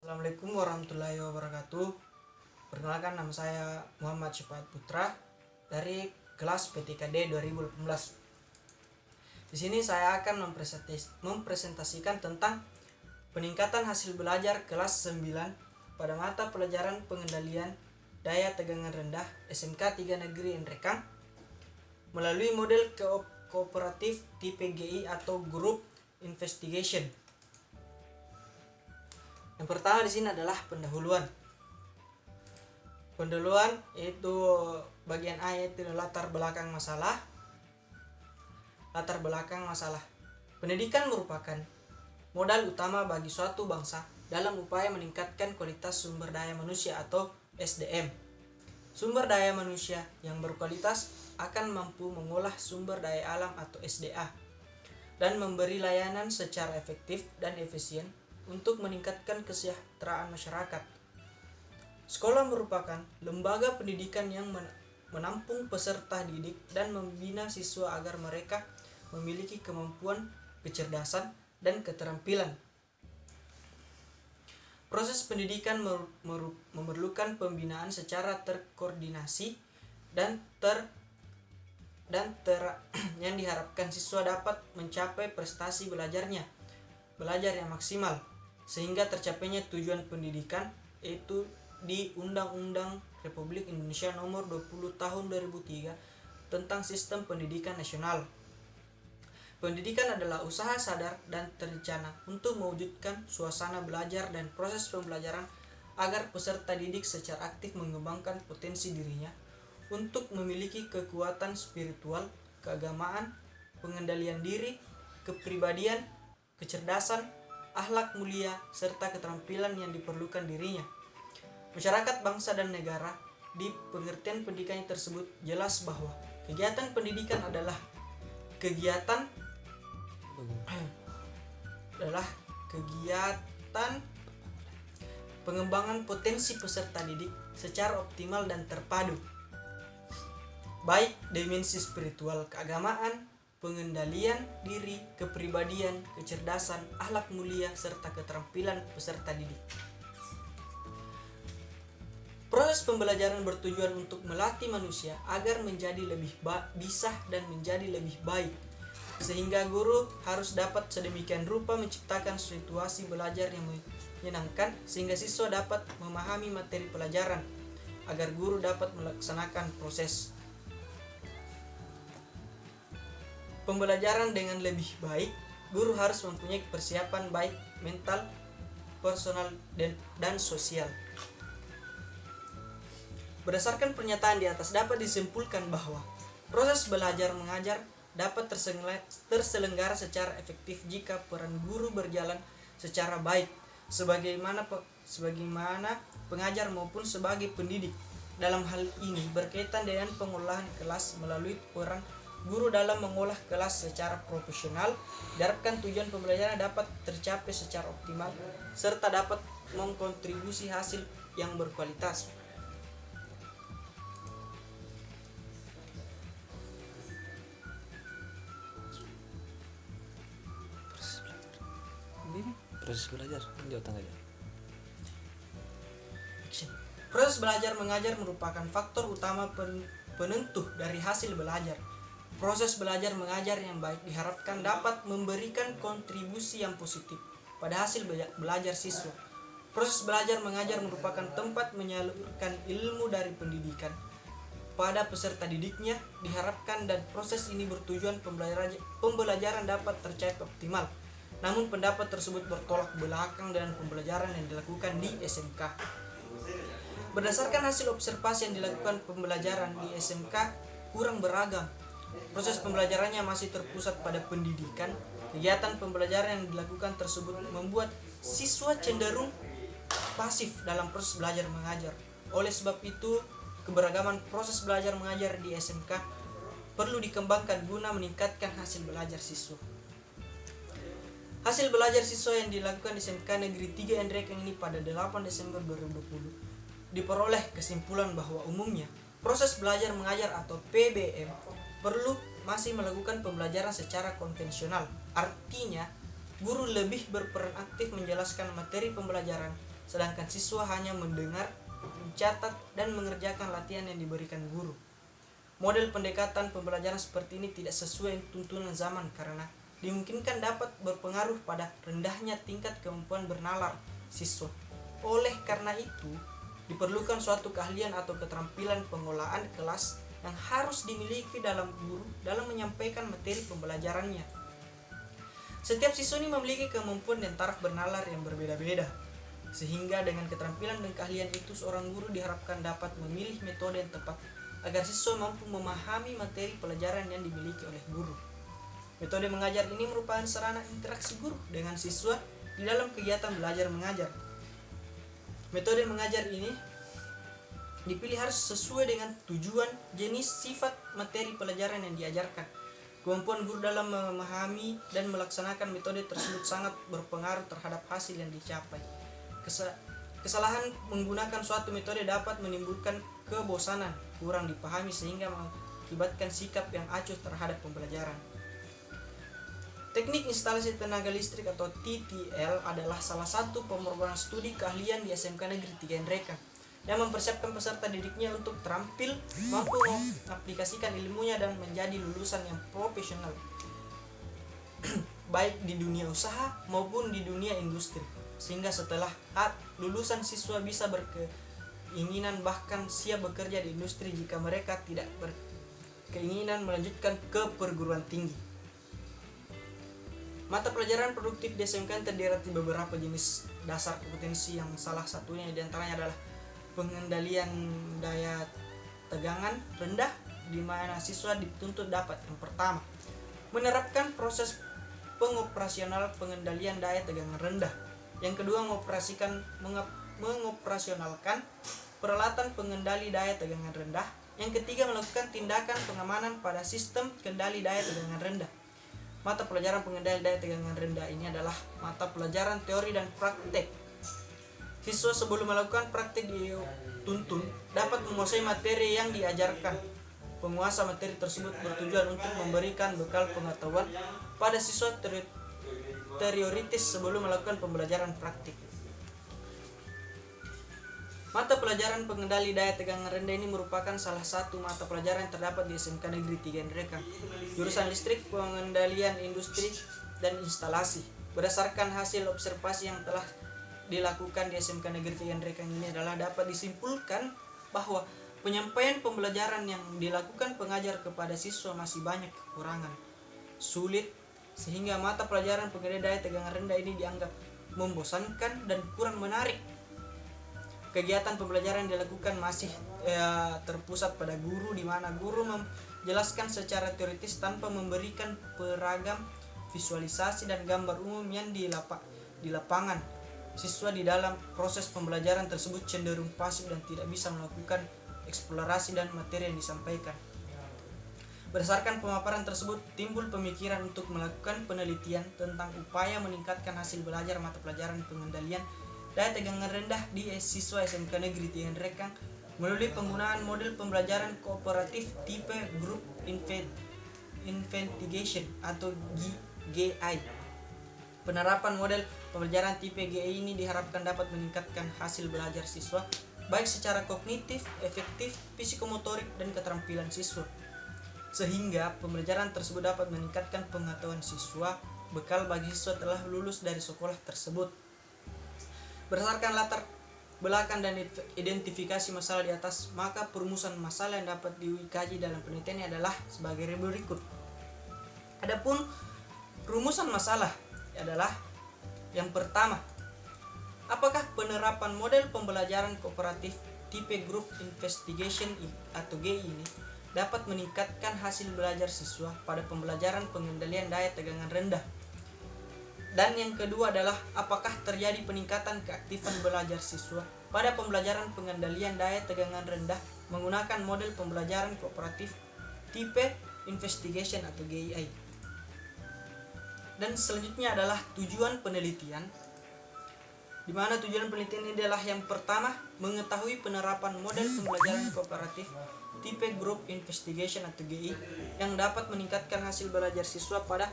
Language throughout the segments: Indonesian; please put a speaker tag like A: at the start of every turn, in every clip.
A: Assalamualaikum warahmatullahi wabarakatuh. Perkenalkan, nama saya Muhammad Syafaat Putra dari kelas PTKD 2018. Di sini saya akan mempresentasikan tentang peningkatan hasil belajar kelas 9 pada mata pelajaran pengendalian daya tegangan rendah SMK 3 Negeri Nrekang melalui model kooperatif tipe GI atau Group Investigation. Yang pertama di sini adalah pendahuluan. Pendahuluan yaitu bagian A, yaitu latar belakang masalah. Latar belakang masalah. Pendidikan merupakan modal utama bagi suatu bangsa dalam upaya meningkatkan kualitas sumber daya manusia atau SDM. Sumber daya manusia yang berkualitas akan mampu mengolah sumber daya alam atau SDA dan memberi layanan secara efektif dan efisien untuk meningkatkan kesejahteraan masyarakat. Sekolah merupakan lembaga pendidikan yang menampung peserta didik dan membina siswa agar mereka memiliki kemampuan, kecerdasan, dan keterampilan. Proses pendidikan memerlukan pembinaan secara terkoordinasi yang diharapkan siswa dapat mencapai prestasi belajar yang maksimal sehingga tercapainya tujuan pendidikan, yaitu di Undang-Undang Republik Indonesia Nomor 20 Tahun 2003 tentang Sistem Pendidikan Nasional. Pendidikan adalah usaha sadar dan terencana untuk mewujudkan suasana belajar dan proses pembelajaran agar peserta didik secara aktif mengembangkan potensi dirinya untuk memiliki kekuatan spiritual, keagamaan, pengendalian diri, kepribadian, kecerdasan, akhlak mulia, serta keterampilan yang diperlukan dirinya. Masyarakat, bangsa, dan negara di pengertian pendidikan tersebut jelas bahwa kegiatan pendidikan adalah kegiatan pengembangan potensi peserta didik secara optimal dan terpadu, baik dimensi spiritual, keagamaan, pengendalian diri, kepribadian, kecerdasan, akhlak mulia, serta keterampilan peserta didik. Proses pembelajaran bertujuan untuk melatih manusia agar menjadi lebih bisa dan menjadi lebih baik, sehingga guru harus dapat sedemikian rupa menciptakan situasi belajar yang menyenangkan sehingga siswa dapat memahami materi pelajaran agar guru dapat melaksanakan proses pembelajaran dengan lebih baik. Guru harus mempunyai persiapan baik mental, personal, dan sosial. Berdasarkan pernyataan di atas dapat disimpulkan bahwa proses belajar mengajar dapat terselenggara secara efektif jika peran guru berjalan secara baik sebagaimana pengajar maupun sebagai pendidik. Dalam hal ini berkaitan dengan pengolahan kelas melalui peran guru dalam mengolah kelas secara profesional, diharapkan tujuan pembelajaran dapat tercapai secara optimal serta dapat mengkontribusi hasil yang berkualitas.
B: Proses belajar
A: Proses belajar mengajar merupakan faktor utama penentu dari hasil belajar. Proses belajar mengajar yang baik diharapkan dapat memberikan kontribusi yang positif pada hasil belajar siswa. Proses belajar mengajar merupakan tempat menyalurkan ilmu dari pendidikan pada peserta didiknya diharapkan, dan proses ini bertujuan pembelajaran dapat tercapai optimal. Namun pendapat tersebut bertolak belakang dengan pembelajaran yang dilakukan di SMK. Berdasarkan hasil observasi yang dilakukan, pembelajaran di SMK kurang beragam. Proses pembelajarannya masih terpusat pada pendidikan. Kegiatan pembelajaran yang dilakukan tersebut membuat siswa cenderung pasif dalam proses belajar mengajar. Oleh sebab itu, keberagaman proses belajar mengajar di SMK perlu dikembangkan guna meningkatkan hasil belajar siswa. Hasil belajar siswa yang dilakukan di SMK Negeri 3 Nrekang ini pada 8 Desember 2020 diperoleh kesimpulan bahwa umumnya proses belajar mengajar atau PBM perlu masih melakukan pembelajaran secara konvensional. Artinya, guru lebih berperan aktif menjelaskan materi pembelajaran sedangkan siswa hanya mendengar, mencatat, dan mengerjakan latihan yang diberikan guru. Model pendekatan pembelajaran seperti ini tidak sesuai tuntunan zaman karena dimungkinkan dapat berpengaruh pada rendahnya tingkat kemampuan bernalar siswa. Oleh karena itu, diperlukan suatu keahlian atau keterampilan pengolahan kelas yang harus dimiliki dalam guru dalam menyampaikan materi pembelajarannya. Setiap siswa ini memiliki kemampuan dan taraf bernalar yang berbeda-beda, sehingga dengan keterampilan dan keahlian itu seorang guru diharapkan dapat memilih metode yang tepat agar siswa mampu memahami materi pelajaran yang dimiliki oleh guru. Metode mengajar ini merupakan sarana interaksi guru dengan siswa di dalam kegiatan belajar mengajar. Metode mengajar ini dipilih harus sesuai dengan tujuan, jenis, sifat materi pelajaran yang diajarkan. Kemampuan guru dalam memahami dan melaksanakan metode tersebut sangat berpengaruh terhadap hasil yang dicapai. Kesalahan menggunakan suatu metode dapat menimbulkan kebosanan, kurang dipahami sehingga mengakibatkan sikap yang acuh terhadap pembelajaran. Teknik instalasi tenaga listrik atau TTL adalah salah satu program studi keahlian di SMK Negeri 3 Nrekang yang mempersiapkan peserta didiknya untuk terampil, mampu mengaplikasikan ilmunya dan menjadi lulusan yang profesional baik di dunia usaha maupun di dunia industri, sehingga setelah lulusan siswa bisa berkeinginan bahkan siap bekerja di industri jika mereka tidak berkeinginan melanjutkan ke perguruan tinggi. Mata pelajaran produktif di SMK terdiri dari beberapa jenis dasar kompetensi yang salah satunya diantaranya adalah pengendalian daya tegangan rendah, di mana siswa dituntut dapat yang pertama menerapkan proses pengoperasional pengendalian daya tegangan rendah, yang kedua mengoperasionalkan peralatan pengendali daya tegangan rendah, yang ketiga melakukan tindakan pengamanan pada sistem kendali daya tegangan rendah. Mata pelajaran pengendali daya tegangan rendah ini adalah mata pelajaran teori dan praktek. Siswa sebelum melakukan praktek dituntun dapat menguasai materi yang diajarkan. Penguasa materi tersebut bertujuan untuk memberikan bekal pengetahuan pada siswa teoritis sebelum melakukan pembelajaran praktik. Mata pelajaran pengendali daya tegangan rendah ini merupakan salah satu mata pelajaran yang terdapat di SMK Negeri 3 Nrekang. Jurusan listrik, pengendalian industri, dan instalasi. Berdasarkan hasil observasi yang telah dilakukan di SMK Negeri 3 Nrekang ini adalah dapat disimpulkan bahwa penyampaian pembelajaran yang dilakukan pengajar kepada siswa masih banyak kekurangan, sulit, sehingga mata pelajaran pengendalian daya tegangan rendah ini dianggap membosankan dan kurang menarik. Kegiatan pembelajaran yang dilakukan masih terpusat pada guru, di mana guru menjelaskan secara teoritis tanpa memberikan beragam visualisasi dan gambar umum yang di lapangan. Siswa di dalam proses pembelajaran tersebut cenderung pasif dan tidak bisa melakukan eksplorasi dan materi yang disampaikan. Berdasarkan pemaparan tersebut, timbul pemikiran untuk melakukan penelitian tentang upaya meningkatkan hasil belajar mata pelajaran pengendalian daya tegangan rendah di siswa SMK Negeri 3 Nrekang melalui penggunaan model pembelajaran kooperatif tipe Group Investigation atau GI. Penerapan model pembelajaran tipe GI ini diharapkan dapat meningkatkan hasil belajar siswa baik secara kognitif, efektif, psikomotorik, dan keterampilan siswa, sehingga pembelajaran tersebut dapat meningkatkan pengetahuan siswa bekal bagi siswa telah lulus dari sekolah tersebut. Berdasarkan latar belakang dan identifikasi masalah di atas, maka perumusan masalah yang dapat dikaji dalam penelitian adalah sebagai berikut. Adapun rumusan masalah adalah yang pertama, apakah penerapan model pembelajaran kooperatif tipe Group Investigation atau GI ini dapat meningkatkan hasil belajar siswa pada pembelajaran pengendalian daya tegangan rendah? Dan yang kedua adalah apakah terjadi peningkatan keaktifan belajar siswa pada pembelajaran pengendalian daya tegangan rendah menggunakan model pembelajaran kooperatif tipe Investigation atau GI. Dan selanjutnya adalah tujuan penelitian, di mana tujuan penelitian ini adalah yang pertama, mengetahui penerapan model pembelajaran kooperatif tipe Group Investigation atau GI yang dapat meningkatkan hasil belajar siswa pada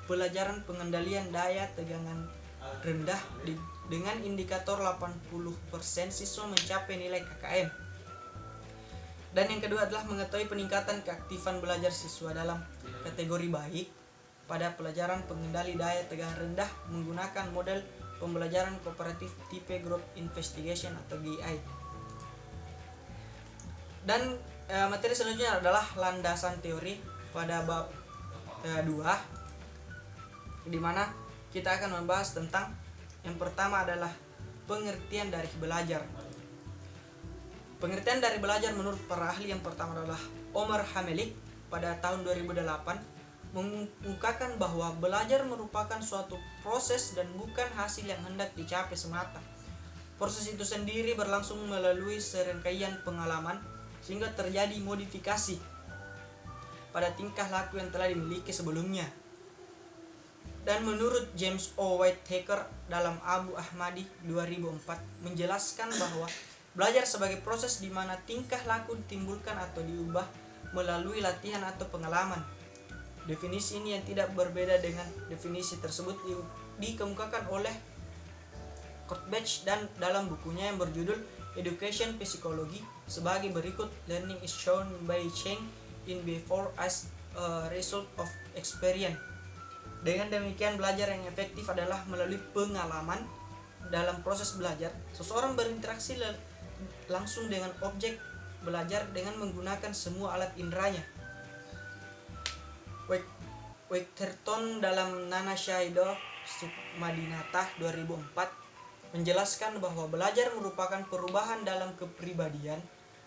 A: pelajaran pengendalian daya tegangan rendah dengan indikator 80% siswa mencapai nilai KKM. Dan yang kedua adalah mengetahui peningkatan keaktifan belajar siswa dalam kategori baik pada pelajaran pengendali daya tegang rendah menggunakan model pembelajaran kooperatif tipe Group Investigation atau GI. Dan materi selanjutnya adalah landasan teori pada bab 2, di mana kita akan membahas tentang yang pertama adalah pengertian dari belajar. Pengertian dari belajar menurut para ahli yang pertama adalah Omar Hamelik pada tahun 2008 mengungkapkan bahwa belajar merupakan suatu proses dan bukan hasil yang hendak dicapai semata. Proses itu sendiri berlangsung melalui serangkaian pengalaman sehingga terjadi modifikasi pada tingkah laku yang telah dimiliki sebelumnya. Dan menurut James O. Whitaker dalam Abu Ahmadi 2004 menjelaskan bahwa belajar sebagai proses di mana tingkah laku ditimbulkan atau diubah melalui latihan atau pengalaman. Definisi ini yang tidak berbeda dengan definisi tersebut dikemukakan oleh Kortbach dan dalam bukunya yang berjudul Education Psychology sebagai berikut: Learning is shown by change in behavior as a result of experience. Dengan demikian, belajar yang efektif adalah melalui pengalaman. Dalam proses belajar, seseorang berinteraksi langsung dengan objek belajar dengan menggunakan semua alat inderanya. Wigterton dalam Nana Shaido Sukmadinatah 2004 menjelaskan bahwa belajar merupakan perubahan dalam kepribadian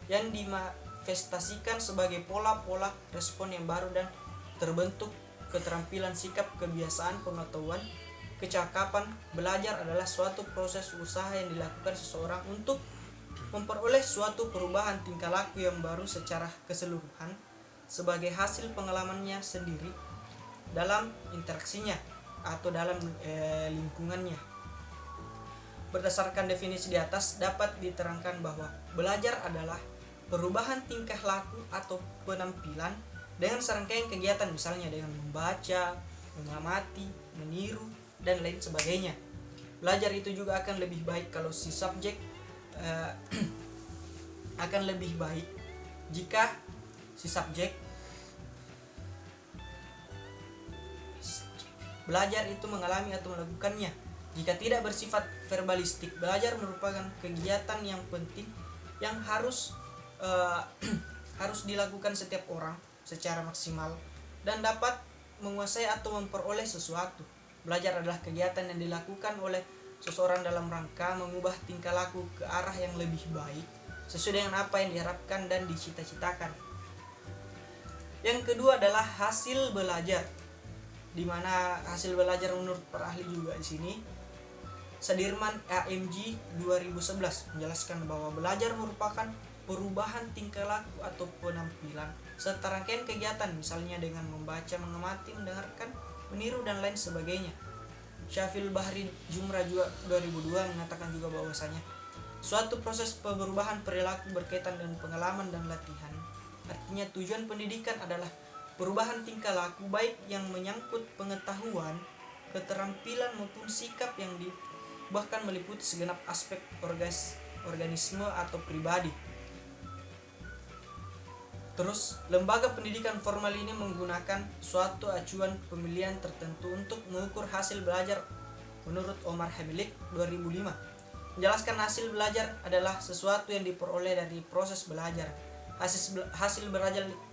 A: yang dimanifestasikan sebagai pola-pola respon yang baru dan terbentuk keterampilan, sikap, kebiasaan, pengetahuan, kecakapan. Belajar adalah suatu proses usaha yang dilakukan seseorang untuk memperoleh suatu perubahan tingkah laku yang baru secara keseluruhan sebagai hasil pengalamannya sendiri dalam interaksinya atau dalam lingkungannya. Berdasarkan definisi di atas dapat diterangkan bahwa belajar adalah perubahan tingkah laku atau penampilan dengan serangkaian kegiatan, misalnya dengan membaca, mengamati, meniru, dan lain sebagainya. Belajar itu juga akan lebih baik kalau si subjek akan lebih baik jika si subjek belajar itu mengalami atau melakukannya. Jika tidak bersifat verbalistik, belajar merupakan kegiatan yang penting yang harus dilakukan setiap orang secara maksimal dan dapat menguasai atau memperoleh sesuatu. Belajar adalah kegiatan yang dilakukan oleh seseorang dalam rangka mengubah tingkah laku ke arah yang lebih baik sesuai dengan apa yang diharapkan dan dicita-citakan. Yang kedua adalah hasil belajar, di mana hasil belajar menurut para ahli juga di sini. Sudirman AMG 2011 menjelaskan bahwa belajar merupakan perubahan tingkah laku atau penampilan serta rangkaian kegiatan, misalnya dengan membaca, mengamati, mendengarkan, meniru, dan lain sebagainya. Syafil Bahri Jumra juga 2002 mengatakan juga bahwasanya suatu proses perubahan perilaku berkaitan dengan pengalaman dan latihan. Artinya tujuan pendidikan adalah perubahan tingkah laku baik yang menyangkut pengetahuan, keterampilan maupun sikap yang bahkan meliputi segenap aspek organisme atau pribadi. Terus, lembaga pendidikan formal ini menggunakan suatu acuan pemilihan tertentu untuk mengukur hasil belajar menurut Omar Hamelik 2005. Menjelaskan hasil belajar adalah sesuatu yang diperoleh dari proses belajar. Hasil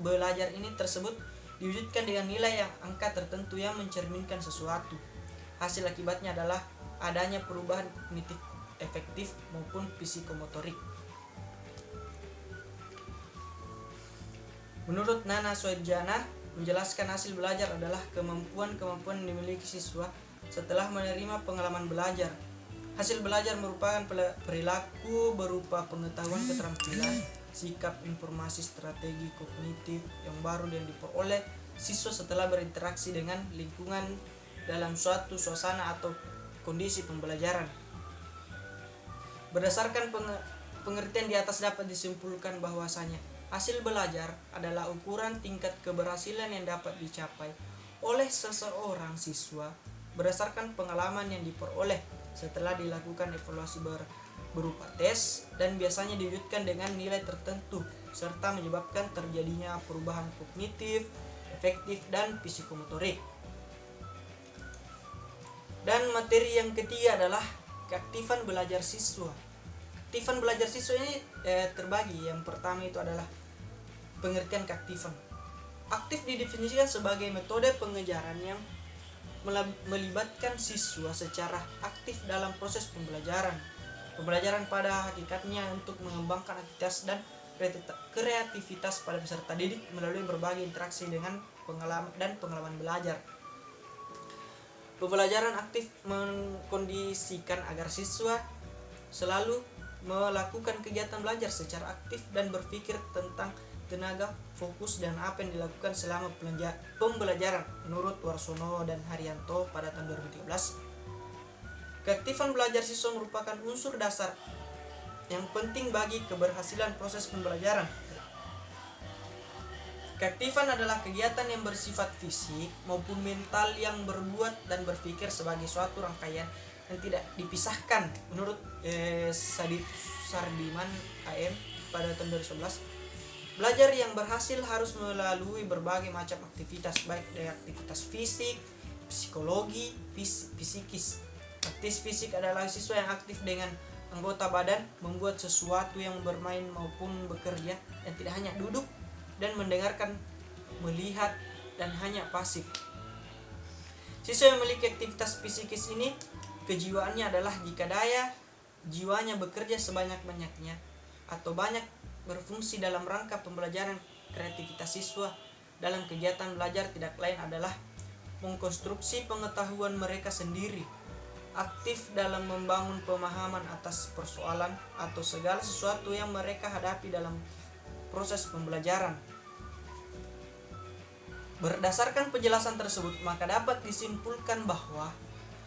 A: belajar ini tersebut diwujudkan dengan nilai yang angka tertentu yang mencerminkan sesuatu. Hasil akibatnya adalah adanya perubahan kognitif efektif maupun psikomotorik. Menurut Nana Soedjana, menjelaskan hasil belajar adalah kemampuan-kemampuan yang dimiliki siswa setelah menerima pengalaman belajar. Hasil belajar merupakan perilaku berupa pengetahuan, keterampilan, sikap, informasi, strategi kognitif yang baru yang diperoleh siswa setelah berinteraksi dengan lingkungan dalam suatu suasana atau kondisi pembelajaran. Berdasarkan pengertian di atas dapat disimpulkan bahwasanya hasil belajar adalah ukuran tingkat keberhasilan yang dapat dicapai oleh seseorang siswa berdasarkan pengalaman yang diperoleh setelah dilakukan evaluasi berupa tes, dan biasanya diwujudkan dengan nilai tertentu serta menyebabkan terjadinya perubahan kognitif, efektif, dan psikomotorik. Dan materi yang ketiga adalah keaktifan belajar siswa. Keaktifan belajar siswa ini terbagi. Yang pertama itu adalah pengertian keaktifan. Aktif didefinisikan sebagai metode pengejaran yang melibatkan siswa secara aktif dalam proses pembelajaran. Pembelajaran pada hakikatnya untuk mengembangkan aktivitas dan kreativitas pada peserta didik melalui berbagai interaksi dengan pengalaman belajar. Pembelajaran aktif mengkondisikan agar siswa selalu melakukan kegiatan belajar secara aktif dan berpikir tentang tenaga, fokus, dan apa yang dilakukan selama pembelajaran menurut Warsono dan Haryanto pada tahun 2013. Keaktifan belajar siswa merupakan unsur dasar yang penting bagi keberhasilan proses pembelajaran. Keaktifan adalah kegiatan yang bersifat fisik maupun mental yang berbuat dan berpikir sebagai suatu rangkaian yang tidak dipisahkan menurut Sardiman AM pada tahun 2011. Belajar yang berhasil harus melalui berbagai macam aktivitas, baik dari aktivitas fisik, psikologi, psikis. Aktivitas fisik adalah siswa yang aktif dengan anggota badan, membuat sesuatu yang bermain maupun bekerja, dan tidak hanya duduk dan mendengarkan, melihat, dan hanya pasif. Siswa yang memiliki aktivitas psikis ini, kejiwaannya adalah jika daya jiwanya bekerja sebanyak-banyaknya atau banyak berfungsi dalam rangka pembelajaran. Kreativitas siswa dalam kegiatan belajar tidak lain adalah mengkonstruksi pengetahuan mereka sendiri, aktif dalam membangun pemahaman atas persoalan atau segala sesuatu yang mereka hadapi dalam proses pembelajaran. Berdasarkan penjelasan tersebut, maka dapat disimpulkan bahwa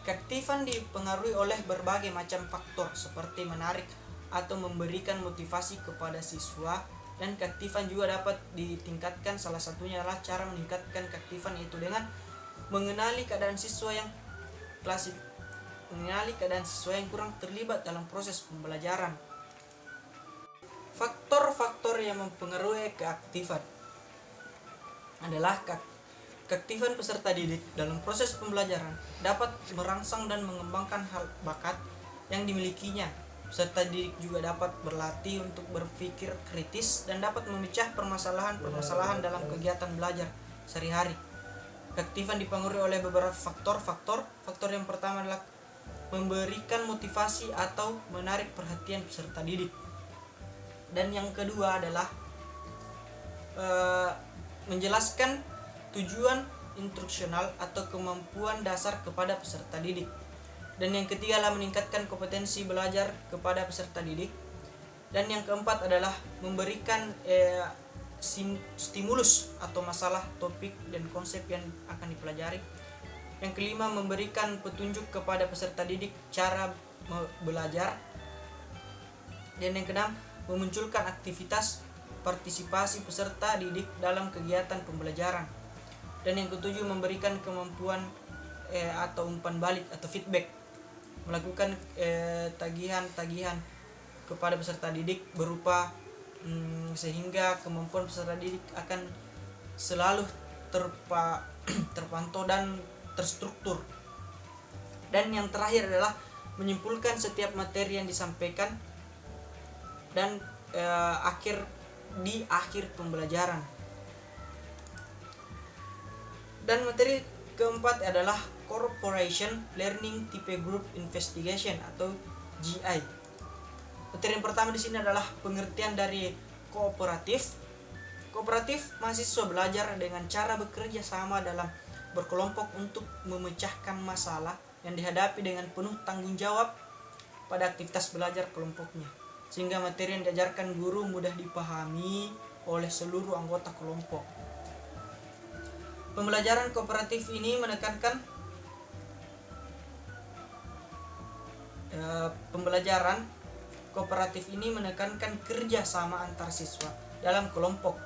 A: keaktifan dipengaruhi oleh berbagai macam faktor seperti menarik atau memberikan motivasi kepada siswa, dan keaktifan juga dapat ditingkatkan. Salah satunya adalah cara meningkatkan keaktifan yaitu dengan mengenali keadaan siswa yang kurang terlibat dalam proses pembelajaran. Faktor-faktor yang mempengaruhi keaktifan adalah keaktifan peserta didik dalam proses pembelajaran dapat merangsang dan mengembangkan hal bakat yang dimilikinya. Peserta didik juga dapat berlatih untuk berpikir kritis dan dapat memecah permasalahan dalam kegiatan belajar sehari-hari. Keaktifan dipengaruhi oleh beberapa faktor. Faktor yang pertama adalah memberikan motivasi atau menarik perhatian peserta didik. Dan yang kedua adalah menjelaskan tujuan instruksional atau kemampuan dasar kepada peserta didik. Dan yang ketiga adalah meningkatkan kompetensi belajar kepada peserta didik. Dan yang keempat adalah memberikan stimulus atau masalah, topik, dan konsep yang akan dipelajari. Yang kelima, memberikan petunjuk kepada peserta didik cara belajar. Dan yang keenam, memunculkan aktivitas partisipasi peserta didik dalam kegiatan pembelajaran. Dan yang ketujuh, memberikan kemampuan atau umpan balik atau feedback, melakukan tagihan kepada peserta didik berupa sehingga kemampuan peserta didik akan selalu terpantau dan terstruktur. Dan yang terakhir adalah menyimpulkan setiap materi yang disampaikan dan di akhir pembelajaran. Dan materi keempat adalah Corporation Learning Type Group Investigation atau GI. Materi yang pertama di sini adalah pengertian dari kooperatif. Kooperatif, mahasiswa belajar dengan cara bekerja sama dalam berkelompok untuk memecahkan masalah yang dihadapi dengan penuh tanggung jawab pada aktivitas belajar kelompoknya, sehingga materi yang diajarkan guru mudah dipahami oleh seluruh anggota kelompok. Pembelajaran kooperatif ini menekankan kerja sama antar siswa dalam kelompok.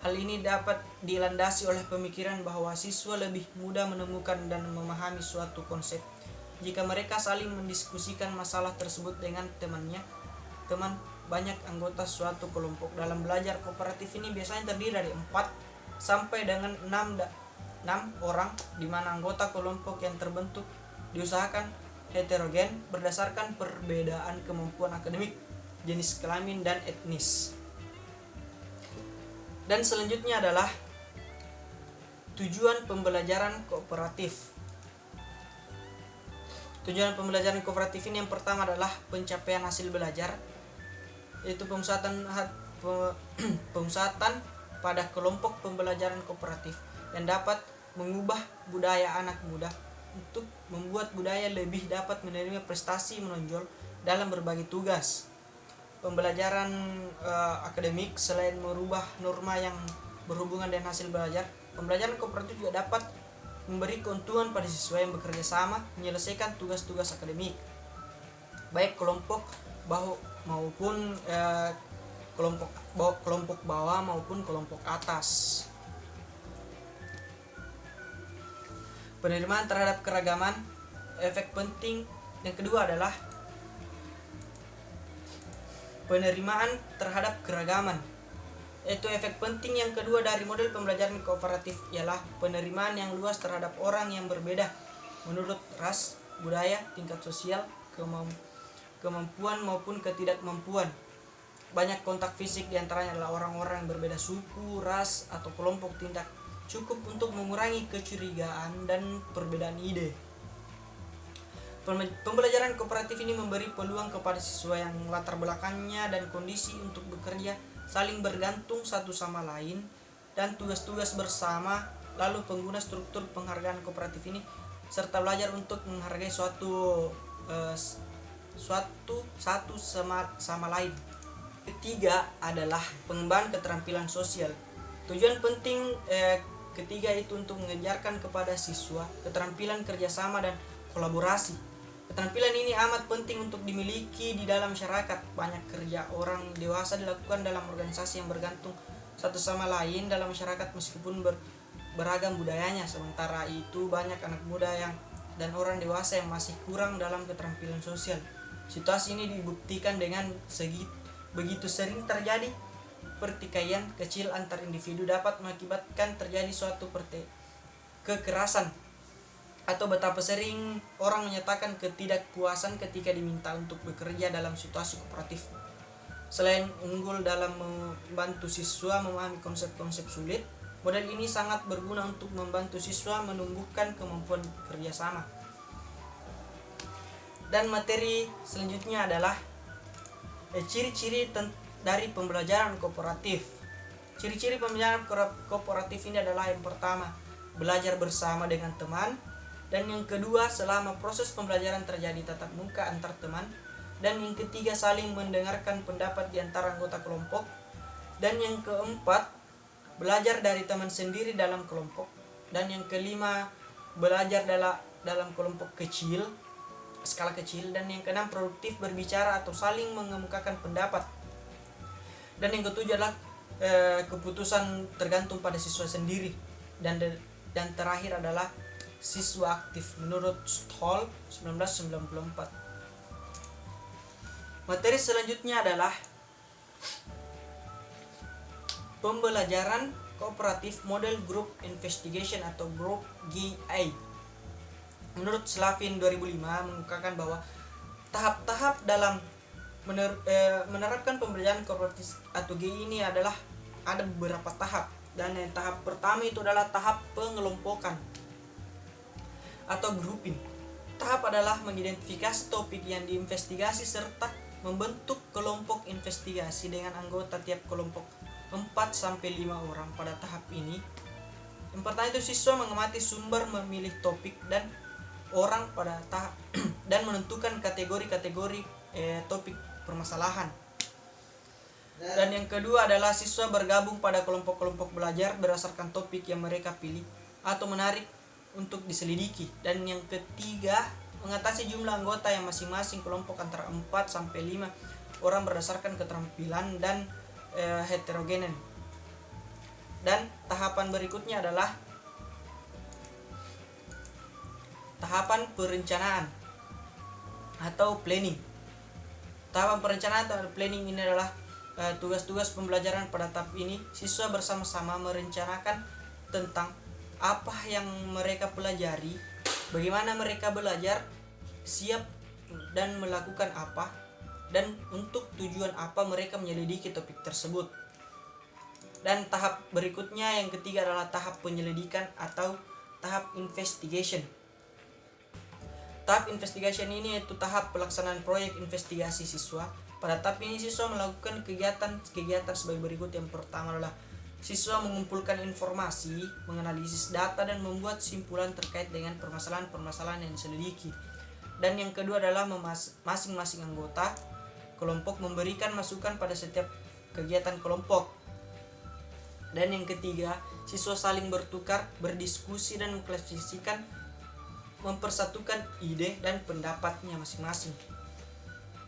A: Hal ini dapat dilandasi oleh pemikiran bahwa siswa lebih mudah menemukan dan memahami suatu konsep jika mereka saling mendiskusikan masalah tersebut dengan teman banyak anggota suatu kelompok. Dalam belajar kooperatif ini biasanya terdiri dari 4 sampai dengan 6 orang, di mana anggota kelompok yang terbentuk diusahakan heterogen berdasarkan perbedaan kemampuan akademik, jenis kelamin, dan etnis. Dan selanjutnya adalah tujuan pembelajaran kooperatif. Tujuan pembelajaran kooperatif ini yang pertama adalah pencapaian hasil belajar, yaitu pemusatan pada kelompok pembelajaran kooperatif yang dapat mengubah budaya anak muda untuk membuat budaya lebih dapat menerima prestasi menonjol dalam berbagai tugas. Pembelajaran akademik selain merubah norma yang berhubungan dengan hasil belajar, pembelajaran kooperatif juga dapat memberi keuntungan pada siswa yang bekerja sama menyelesaikan tugas-tugas akademik, baik kelompok maupun kelompok bawah maupun kelompok atas. Penerimaan terhadap keragaman. Efek penting yang kedua adalah penerimaan terhadap keragaman. Yaitu efek penting yang kedua dari model pembelajaran kooperatif ialah penerimaan yang luas terhadap orang yang berbeda menurut ras, budaya, tingkat sosial, kemampuan maupun ketidakmampuan. Banyak kontak fisik diantaranya adalah orang-orang yang berbeda suku, ras, atau kelompok tindak cukup untuk mengurangi kecurigaan dan perbedaan ide. Pembelajaran kooperatif ini memberi peluang kepada siswa yang latar belakangnya dan kondisi untuk bekerja saling bergantung satu sama lain dan tugas-tugas bersama. Lalu pengguna struktur penghargaan kooperatif ini serta belajar untuk menghargai satu sama lain. Ketiga adalah pengembangan keterampilan sosial. Tujuan penting ketiga itu untuk mengajarkan kepada siswa keterampilan kerjasama dan kolaborasi. Keterampilan ini amat penting untuk dimiliki di dalam masyarakat. Banyak kerja orang dewasa dilakukan dalam organisasi yang bergantung satu sama lain dalam masyarakat meskipun beragam budayanya. Sementara itu banyak anak muda dan orang dewasa yang masih kurang dalam keterampilan sosial. Situasi ini dibuktikan dengan begitu sering terjadi pertikaian kecil antar individu dapat mengakibatkan terjadi suatu kekerasan, atau betapa sering orang menyatakan ketidakpuasan ketika diminta untuk bekerja dalam situasi kooperatif. Selain unggul dalam membantu siswa memahami konsep-konsep sulit, model ini sangat berguna untuk membantu siswa menumbuhkan kemampuan kerjasama. Dan materi selanjutnya adalah ciri-ciri dari pembelajaran kooperatif. Ciri-ciri pembelajaran kooperatif ini adalah yang pertama, belajar bersama dengan teman. Dan yang kedua, selama proses pembelajaran terjadi tatap muka antar teman. Dan yang ketiga, saling mendengarkan pendapat di antara anggota kelompok. Dan yang keempat, belajar dari teman sendiri dalam kelompok. Dan yang kelima, belajar dalam kelompok kecil, skala kecil. Dan yang keenam, produktif berbicara atau saling mengemukakan pendapat. Dan yang ketujuh adalah keputusan tergantung pada siswa sendiri. Dan terakhir adalah siswa aktif menurut Stoll 1994. Materi selanjutnya adalah pembelajaran kooperatif model group investigation atau group GI. Menurut Slavin 2005 mengungkapkan bahwa tahap-tahap dalam menerapkan pembelajaran kooperatif atau GI ini adalah ada beberapa tahap. Dan yang tahap pertama itu adalah tahap pengelompokan atau grouping. Tahap adalah mengidentifikasi topik yang diinvestigasi serta membentuk kelompok investigasi dengan anggota tiap kelompok 4-5 orang. Pada tahap ini, yang pertama itu siswa mengamati sumber, memilih topik dan orang pada tahap dan menentukan kategori-kategori topik permasalahan. Dan yang kedua adalah siswa bergabung pada kelompok-kelompok belajar berdasarkan topik yang mereka pilih atau menarik untuk diselidiki. Dan yang ketiga, mengatasi jumlah anggota yang masing-masing kelompok antara 4-5 orang berdasarkan keterampilan dan heterogenan. Dan tahapan berikutnya adalah tahapan perencanaan atau planning. Tahapan perencanaan atau planning ini adalah tugas-tugas pembelajaran pada tahap ini. Siswa bersama-sama merencanakan tentang apa yang mereka pelajari, bagaimana mereka belajar, siap dan melakukan apa, dan untuk tujuan apa mereka menyelidiki topik tersebut. Dan tahap berikutnya yang ketiga adalah tahap penyelidikan atau tahap investigation. Tahap investigation ini yaitu tahap pelaksanaan proyek investigasi siswa. Pada tahap ini siswa melakukan kegiatan sebagai berikut. Yang pertama adalah siswa mengumpulkan informasi, menganalisis data, dan membuat simpulan terkait dengan permasalahan-permasalahan yang diselidiki. Dan yang kedua adalah masing-masing anggota kelompok memberikan masukan pada setiap kegiatan kelompok. Dan yang ketiga, siswa saling bertukar, berdiskusi, dan mempersatukan ide dan pendapatnya masing-masing.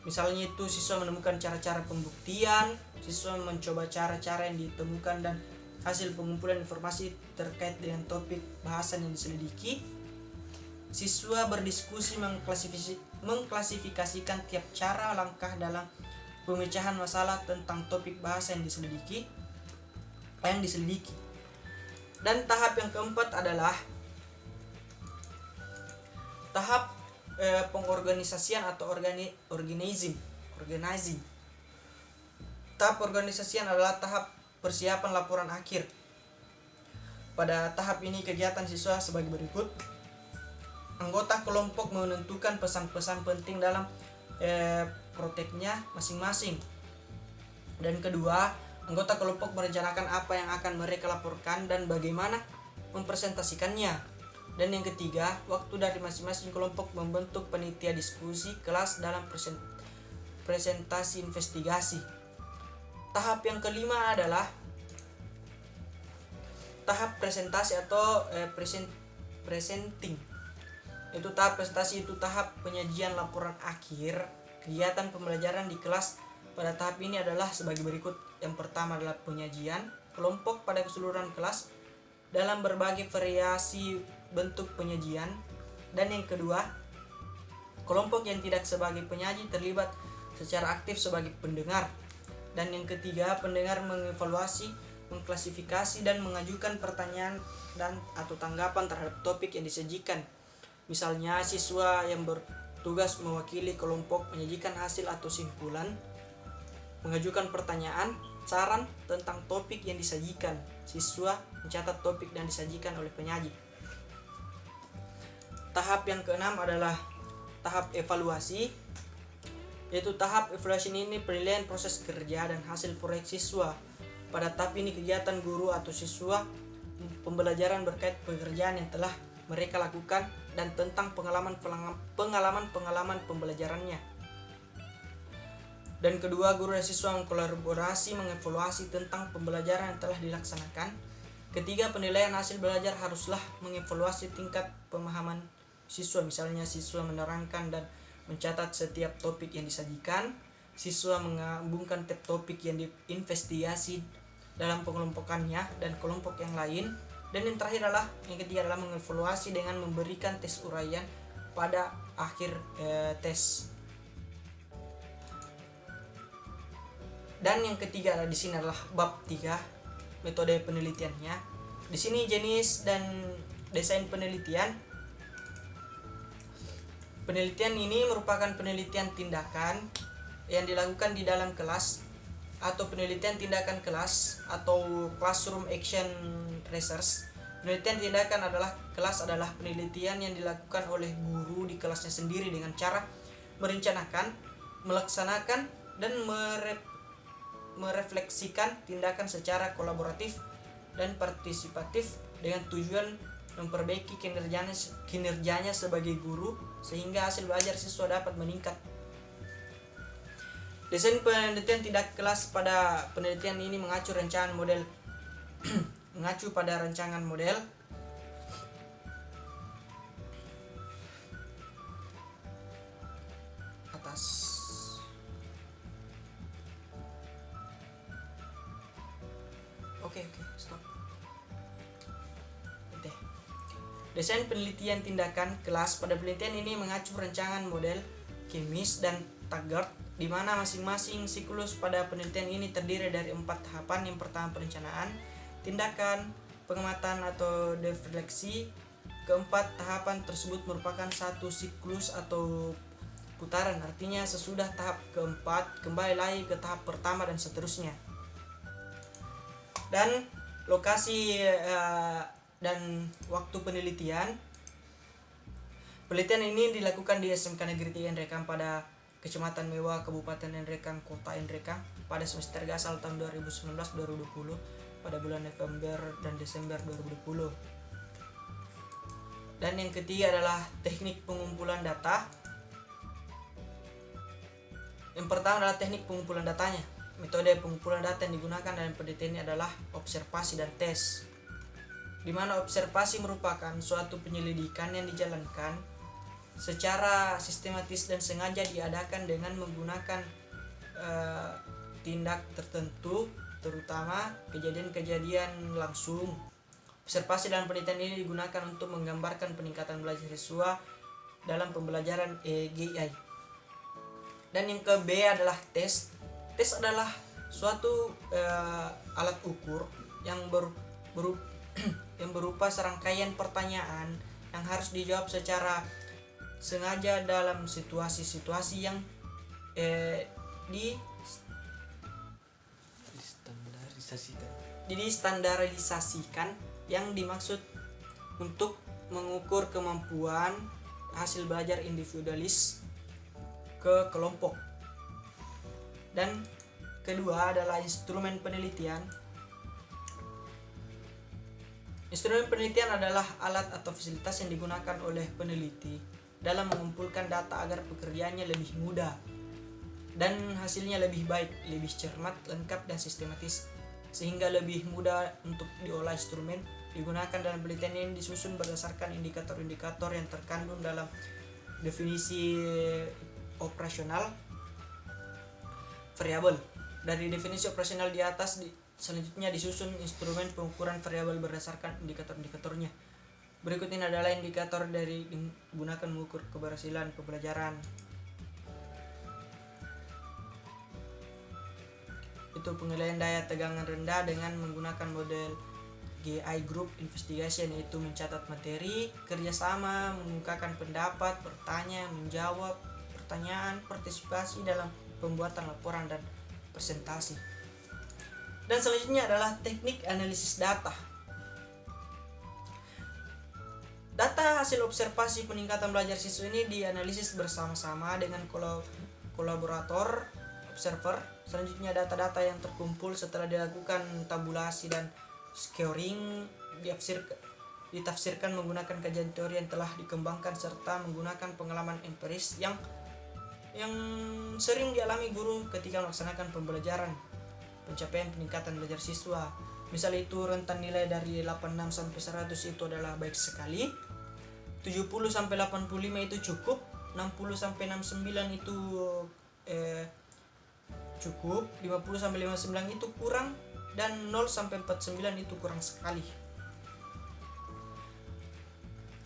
A: Misalnya itu siswa menemukan cara-cara pembuktian, siswa mencoba cara-cara yang ditemukan dan hasil pengumpulan informasi terkait dengan topik bahasan yang diselidiki. Siswa berdiskusi mengklasifikasikan tiap cara langkah dalam pemecahan masalah tentang topik bahasa yang diselidiki. Dan tahap yang keempat adalah tahap pengorganisasian atau organizing. Tahap organisasian adalah tahap persiapan laporan akhir. Pada tahap ini kegiatan siswa sebagai berikut. Anggota kelompok menentukan pesan-pesan penting dalam proteknya masing-masing. Dan kedua, anggota kelompok merencanakan apa yang akan mereka laporkan dan bagaimana mempresentasikannya. Dan yang ketiga, waktu dari masing-masing kelompok membentuk panitia diskusi kelas dalam presentasi investigasi. Tahap yang kelima adalah tahap presentasi atau presenting. Itu tahap presentasi, itu tahap penyajian laporan akhir kegiatan pembelajaran di kelas. Pada tahap ini adalah sebagai berikut. Yang pertama adalah penyajian kelompok pada keseluruhan kelas dalam berbagai variasi bentuk penyajian. Dan yang kedua, kelompok yang tidak sebagai penyaji terlibat secara aktif sebagai pendengar. Dan yang ketiga, pendengar mengevaluasi, mengklasifikasi, dan mengajukan pertanyaan dan atau tanggapan terhadap topik yang disajikan. Misalnya siswa yang bertugas mewakili kelompok menyajikan hasil atau simpulan, mengajukan pertanyaan, saran tentang topik yang disajikan. Siswa mencatat topik yang disajikan oleh penyaji. Tahap yang keenam adalah tahap evaluasi, yaitu tahap evaluasi ini penilaian proses kerja dan hasil proyek siswa. Pada tahap ini kegiatan guru atau siswa pembelajaran berkait pekerjaan yang telah mereka lakukan dan tentang pengalaman pembelajarannya. Dan kedua, guru dan siswa mengkolaborasi mengevaluasi tentang pembelajaran yang telah dilaksanakan. Ketiga, penilaian hasil belajar haruslah mengevaluasi tingkat pemahaman siswa. Misalnya siswa menerangkan dan mencatat setiap topik yang disajikan. Siswa menggabungkan tiap topik yang diinvestigasi dalam pengelompokannya dan kelompok yang lain. Dan yang terakhir adalah, yang ketiga adalah mengevaluasi dengan memberikan tes uraian pada akhir tes. Dan yang ketiga di sini adalah bab 3, metode penelitiannya. Di sini jenis dan desain penelitian. Penelitian ini merupakan penelitian tindakan yang dilakukan di dalam kelas atau penelitian tindakan kelas atau classroom action research. Penelitian tindakan adalah penelitian yang dilakukan oleh guru di kelasnya sendiri dengan cara merencanakan, melaksanakan, dan merefleksikan tindakan secara kolaboratif dan partisipatif dengan tujuan memperbaiki kinerjanya sebagai guru sehingga hasil belajar siswa dapat meningkat. Desain penelitian tindak kelas. Pada penelitian ini mengacu pada rancangan model atas. Oke, stop. Desain penelitian tindakan kelas. Pada penelitian ini mengacu rancangan model Chemist dan Taggart, di mana masing-masing siklus pada penelitian ini terdiri dari 4 tahapan. Yang pertama perencanaan, tindakan, pengamatan atau refleksi. Keempat tahapan tersebut merupakan satu siklus atau putaran, artinya sesudah tahap keempat kembali lagi ke tahap pertama dan seterusnya. Dan lokasi dan waktu penelitian. Penelitian ini dilakukan di SMK Negeri 3 Nrekang pada Kecamatan Mewah, Kabupaten Nrekang, Kota Nrekang pada semester gasal tahun 2019-2020 pada bulan November dan Desember 2020. Dan yang ketiga adalah teknik pengumpulan data. Yang pertama adalah teknik pengumpulan datanya. Metode pengumpulan data yang digunakan dalam penelitian ini adalah observasi dan tes, di mana observasi merupakan suatu penyelidikan yang dijalankan secara sistematis dan sengaja diadakan dengan menggunakan tindak tertentu, terutama kejadian-kejadian langsung. Observasi dalam penelitian ini digunakan untuk menggambarkan peningkatan belajar siswa dalam pembelajaran GI. Dan yang ke B adalah tes. Tes adalah suatu alat ukur yang berupa serangkaian pertanyaan yang harus dijawab secara sengaja dalam situasi-situasi yang distandarisasikan, yang dimaksud untuk mengukur kemampuan hasil belajar individualis ke kelompok. Dan kedua adalah instrumen penelitian. Instrumen penelitian adalah alat atau fasilitas yang digunakan oleh peneliti dalam mengumpulkan data agar pekerjaannya lebih mudah dan hasilnya lebih baik, lebih cermat, lengkap, dan sistematis, sehingga lebih mudah untuk diolah. Instrumen digunakan dalam penelitian ini disusun berdasarkan indikator-indikator yang terkandung dalam definisi operasional variabel. Dari definisi operasional di atas, selanjutnya disusun instrumen pengukuran variabel berdasarkan indikator-indikatornya. Berikut ini adalah indikator dari digunakan mengukur keberhasilan pembelajaran. Itu penilaian daya tegangan rendah dengan menggunakan model GI Group Investigation, yaitu mencatat materi, kerjasama, mengungkapkan pendapat, bertanya, menjawab pertanyaan, partisipasi dalam pembuatan laporan dan presentasi. Dan selanjutnya adalah teknik analisis data. Data hasil observasi peningkatan belajar siswa ini dianalisis bersama-sama dengan kolaborator observer. Selanjutnya data-data yang terkumpul setelah dilakukan tabulasi dan scoring ditafsirkan menggunakan kajian teori yang telah dikembangkan serta menggunakan pengalaman empiris yang sering dialami guru ketika melaksanakan pembelajaran. Pencapaian peningkatan belajar siswa, misal itu rentan nilai dari 86 sampai 100 itu adalah baik sekali, 70 sampai 85 itu cukup, 60 sampai 69 itu cukup, 50 sampai 59 itu kurang, dan 0 sampai 49 itu kurang sekali.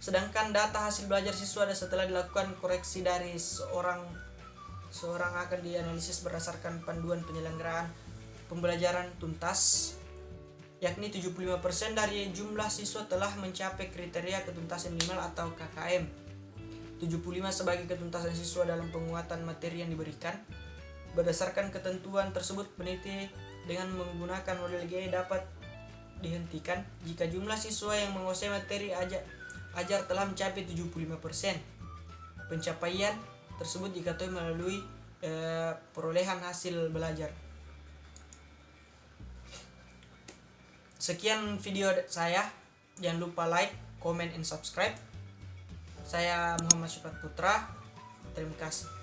A: Sedangkan data hasil belajar siswa setelah dilakukan koreksi dari seorang akan dianalisis berdasarkan panduan penyelenggaraan pembelajaran tuntas, yakni 75% dari jumlah siswa telah mencapai kriteria ketuntasan minimal atau KKM. 75 sebagai ketuntasan siswa dalam penguatan materi yang diberikan. Berdasarkan ketentuan tersebut, peneliti dengan menggunakan model GI dapat dihentikan jika jumlah siswa yang menguasai materi ajar telah mencapai 75%. Pencapaian tersebut diketahui melalui perolehan hasil belajar. Sekian video saya. Jangan lupa like, comment, and subscribe. Saya Muhammad Syifat Putra. Terima kasih.